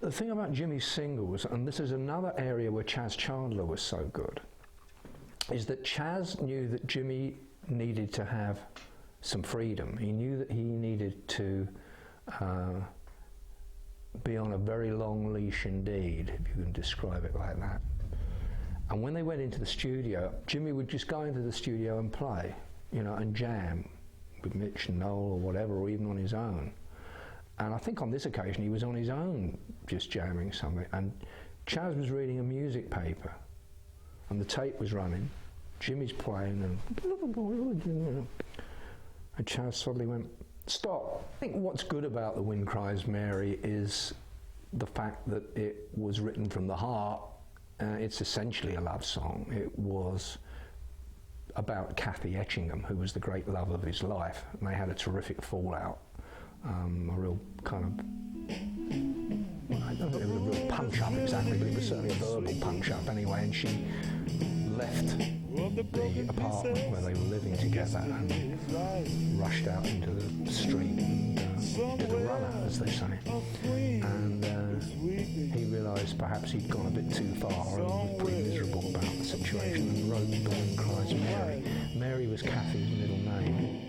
the thing about Jimmy's singles, and this is another area where Chaz Chandler was so good, is that Chaz knew that Jimmy needed to have some freedom. He knew that he needed to be on a very long leash indeed, if you can describe it like that. And when they went into the studio, Jimmy would just go into the studio and play, you know, and jam with Mitch and Noel or whatever, or even on his own. And I think on this occasion he was on his own, just jamming something, and Chaz was reading a music paper, and the tape was running, Jimmy's playing, and Chaz suddenly went, stop. I think what's good about The Wind Cries Mary is the fact that it was written from the heart. It's essentially a love song. It was about Kathy Etchingham, who was the great love of his life, and they had a terrific fallout. A real kind of, well, I don't think it was a real punch-up exactly, but it was certainly a verbal punch-up anyway, and she left the apartment where they were living together and rushed out into the street and did a runner, as they say. And he realised perhaps he'd gone a bit too far and was pretty miserable about the situation and wrote The Wind Cries Mary. Mary was Kathy's middle name.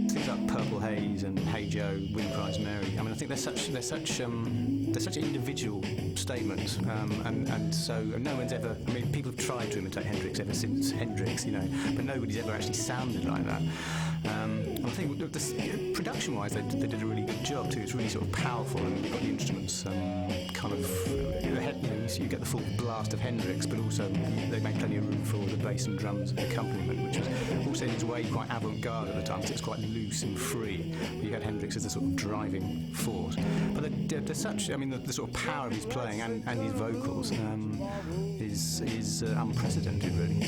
Things like Purple Haze and Hey Joe, Wind Cries Mary. I mean, I think they're such individual statements, and so no one's ever. I mean, people have tried to imitate Hendrix ever since Hendrix, you know, but nobody's ever actually sounded like that. I think production-wise, they did a really good job too. It's really sort of powerful, and you've got the instruments kind of. You get the full blast of Hendrix, but also they make plenty of room for the bass and drums accompaniment, which was also in its way quite avant-garde at the time, so it's quite loose and free. But you had Hendrix as a sort of driving force. But there's such, I mean, the sort of power of his playing and his vocals is unprecedented, really.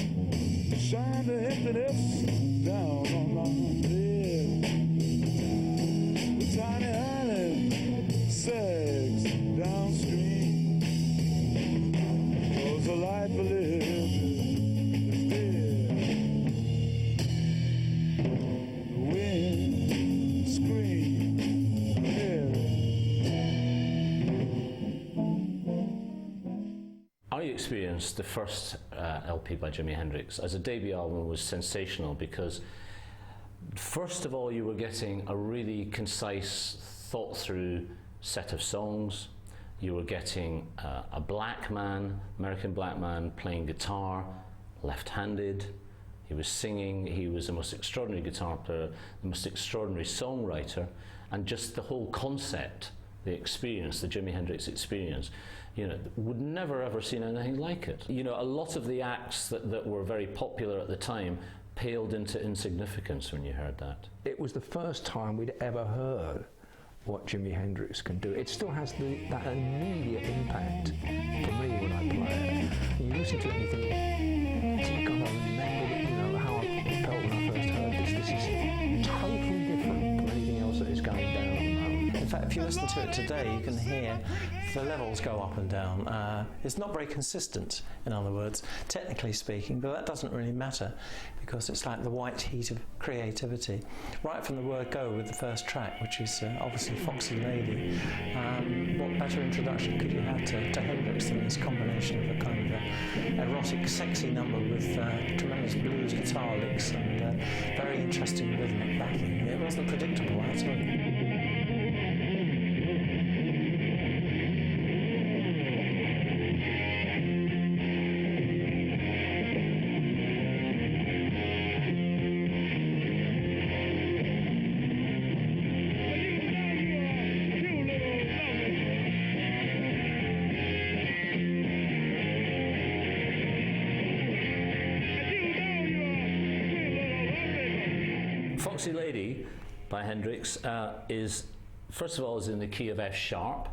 Shine the happiness down on my head. The tiny island sags downstream. The light will live there. The wind screams I experienced the first LP by Jimi Hendrix as a debut album was sensational because first of all you were getting a really concise, thought through set of songs. You were getting a black man, American black man, playing guitar, left-handed. He was singing, he was the most extraordinary guitar player, the most extraordinary songwriter, and just the whole concept, the experience, the Jimi Hendrix Experience, you know, would never ever seen anything like it. You know, a lot of the acts that were very popular at the time paled into insignificance when you heard that. It was the first time we'd ever heard what Jimi Hendrix can do. It still has that immediate impact for me when I play it. And you listen to it and you think, oh God, I remember, you know, how I felt when I first heard this. This is totally different from anything else that is going down at the moment. In fact, if you listen to it today, you can hear the levels go up and down. It's not very consistent, in other words, technically speaking, but that doesn't really matter because it's like the white heat of creativity. Right from the word go with the first track, which is obviously Foxy Lady. What better introduction could you have to Hendrix than this combination of a kind of erotic, sexy number with tremendous blues guitar licks and very interesting rhythmic backing. It wasn't predictable at all. Foxy Lady by Hendrix is, first of all, is in the key of F sharp,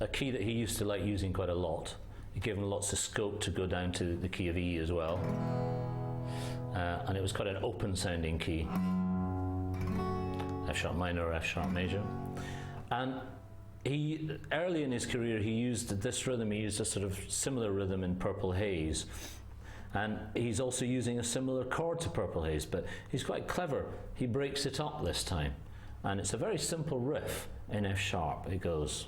a key that he used to like using quite a lot. It gave him lots of scope to go down to the key of E as well. And it was quite an open sounding key. F sharp minor or F sharp major. And he, early in his career, he used this rhythm, he used a sort of similar rhythm in Purple Haze. And he's also using a similar chord to Purple Haze, but he's quite clever. He breaks it up this time. And it's a very simple riff in F sharp. It goes.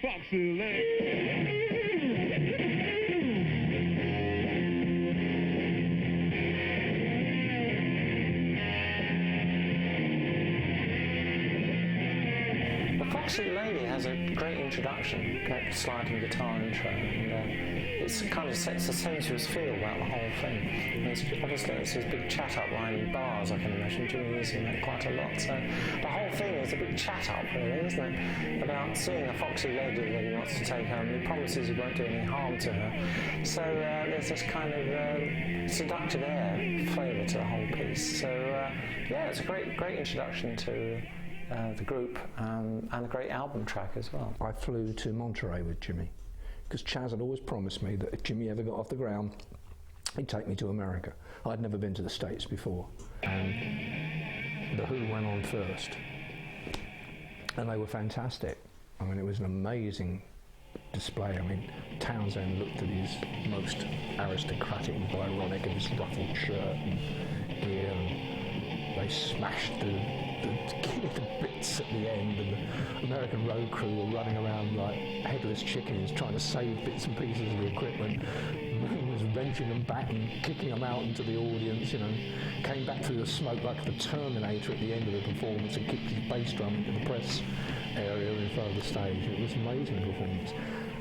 Foxy Lady. The Foxy Lady has a great introduction, great sliding guitar intro, and it kind of sets a sensuous feel about the whole thing. And obviously it's this big chat-up line in bars, I can imagine, Jimmy using that quite a lot. So the whole thing is a big chat-up, really, isn't it? About seeing a Foxy Lady that he wants to take home, and he promises he won't do any harm to her. So there's this kind of seductive air flavour to the whole piece. So yeah, it's a great introduction to the group, and a great album track as well. I flew to Monterey with Jimmy because Chaz had always promised me that if Jimmy ever got off the ground, he'd take me to America. I'd never been to the States before, and The Who went on first, and they were fantastic. I mean, it was an amazing display. I mean, Townsend looked at his most aristocratic and Byronic in his ruffled shirt and gear, and they smashed the kid to bits at the end, and the American road crew were running around like headless chickens trying to save bits and pieces of the equipment. Moon was wrenching them back and kicking them out into the audience, you know. Came back through the smoke like the Terminator at the end of the performance and kicked his bass drum into the press area in front of the stage. It was an amazing performance.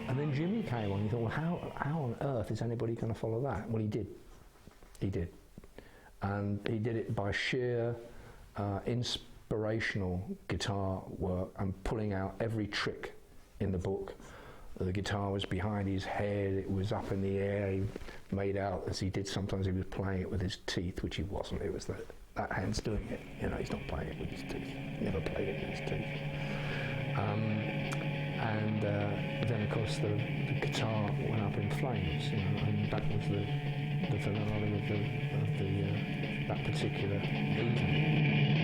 And then Jimmy came on, he thought, well, how on earth is anybody going to follow that? Well, he did. He did. And he did it by sheer inspirational guitar work and pulling out every trick in the book. The guitar was behind his head, it was up in the air, he made out, as he did sometimes, he was playing it with his teeth, which he wasn't. It was that hand's doing it, you know, he's not playing it with his teeth, never played it with his teeth. And then of course the guitar went up in flames, you know, and that was the finale of that particular evening.